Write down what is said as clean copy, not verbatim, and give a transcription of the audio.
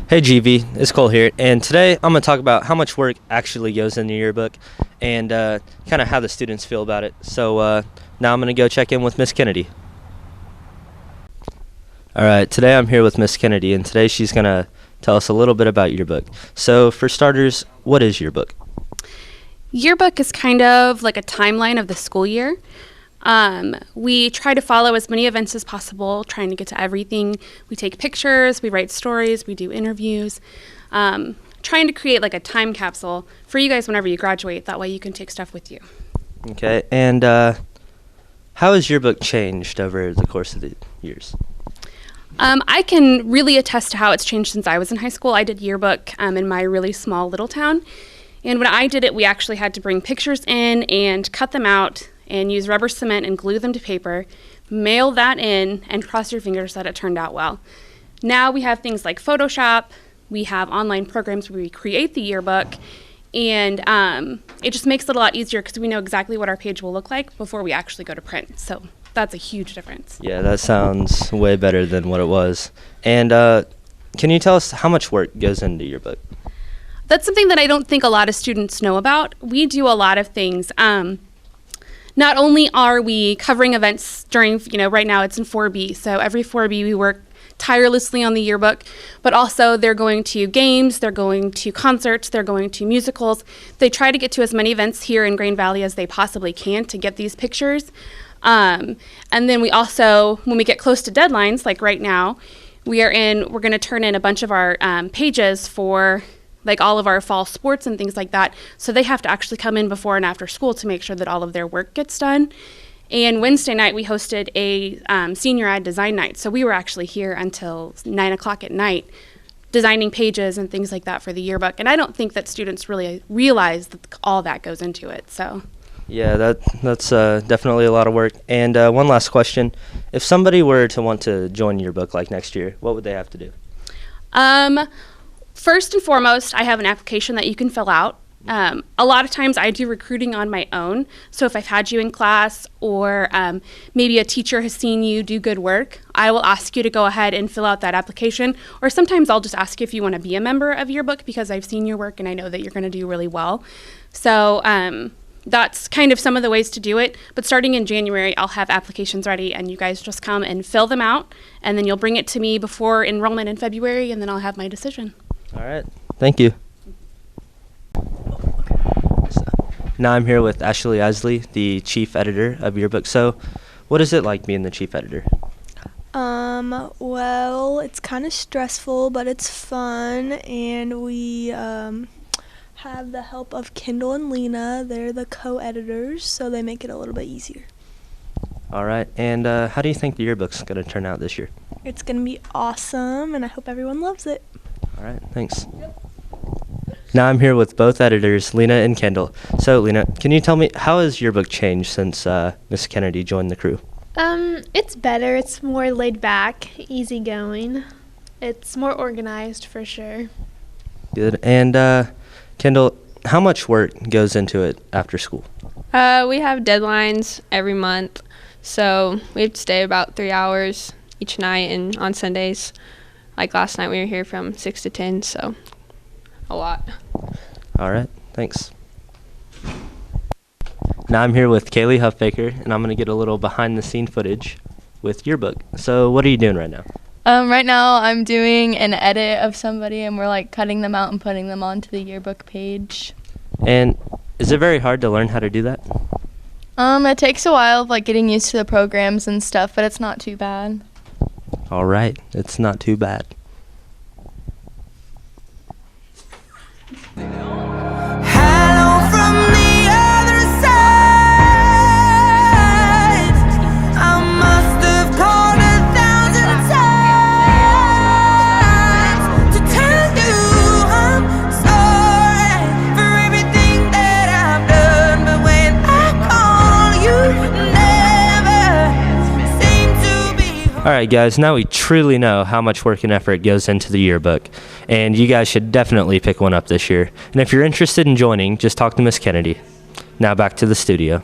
Hey GV, it's Cole here, and today I'm going to talk about how much work actually goes into Yearbook and kind of how the students feel about it. So now I'm going to go check in with Miss Kennedy. Alright, today I'm here with Miss Kennedy, and today she's going to tell us a little bit about Yearbook. So for starters, what is Yearbook? Yearbook is kind of like a timeline of the school year. We try to follow as many events as possible, trying to get to everything. We take pictures, we write stories, we do interviews, trying to create like a time capsule for you guys whenever you graduate. That way you can take stuff with you. Okay, and how has Yearbook changed over the course of the years? I can really attest to how it's changed since I was in high school. I did Yearbook in my really small little town. And when I did it, we actually had to bring pictures in and cut them out and use rubber cement and glue them to paper, mail that in, and cross your fingers that it turned out well. Now we have things like Photoshop, we have online programs where we create the yearbook, and it just makes it a lot easier because we know exactly what our page will look like before we actually go to print. So that's a huge difference. Yeah, that sounds way better than what it was. And can you tell us how much work goes into Yearbook? That's something that I don't think a lot of students know about. We do a lot of things. Not only are we covering events during, right now it's in 4B, so every 4B we work tirelessly on the yearbook, but also they're going to games, they're going to concerts, they're going to musicals. They try to get to as many events here in Grain Valley as they possibly can to get these pictures. And then we also, when we get close to deadlines, like right now, we're going to turn in a bunch of our pages for like all of our fall sports and things like that. So they have to actually come in before and after school to make sure that all of their work gets done. And Wednesday night we hosted a senior ad design night. So we were actually here until 9 o'clock at night designing pages and things like that for the yearbook. And I don't think that students really realize that all that goes into it. So yeah, that's definitely a lot of work. And one last question. If somebody were to want to join Yearbook like next year, what would they have to do? First and foremost, I have an application that you can fill out. A lot of times I do recruiting on my own. So if I've had you in class or maybe a teacher has seen you do good work, I will ask you to go ahead and fill out that application. Or sometimes I'll just ask you if you want to be a member of Yearbook because I've seen your work and I know that you're going to do really well. So that's kind of some of the ways to do it. But starting in January, I'll have applications ready and you guys just come and fill them out. And then you'll bring it to me before enrollment in February and then I'll have my decision. All right. Thank you. Now I'm here with Ashley Isley, the chief editor of Yearbook. So what is it like being the chief editor? Well, it's kind of stressful, but it's fun, and we have the help of Kendall and Lena. They're the co-editors, so they make it a little bit easier. All right. And how do you think the yearbook's going to turn out this year? It's going to be awesome, and I hope everyone loves it. All right, thanks. Now I'm here with both editors, Lena and Kendall. So, Lena, can you tell me, how has Yearbook changed since Miss Kennedy joined the crew? It's better. It's more laid back, easygoing. It's more organized for sure. Good. And Kendall, how much work goes into it after school? We have deadlines every month, so we have to stay about 3 hours each night, and on Sundays, like last night we were here from 6 to 10, so a lot. All right, thanks. Now I'm here with Kaylee Huffbaker, and I'm going to get a little behind-the-scene footage with Yearbook. So what are you doing right now? Right now I'm doing an edit of somebody, and we're like cutting them out and putting them onto the yearbook page. And is it very hard to learn how to do that? It takes a while of like getting used to the programs and stuff, but it's not too bad. All right, it's not too bad. Hello from the other side. I must have called 1,000 times to tell you I'm sorry for everything that I've done. But when I call, you never seem to be home. All right, guys, now we truly know how much work and effort goes into the yearbook, and you guys should definitely pick one up this year. And if you're interested in joining, just talk to Miss Kennedy. Now back to the studio.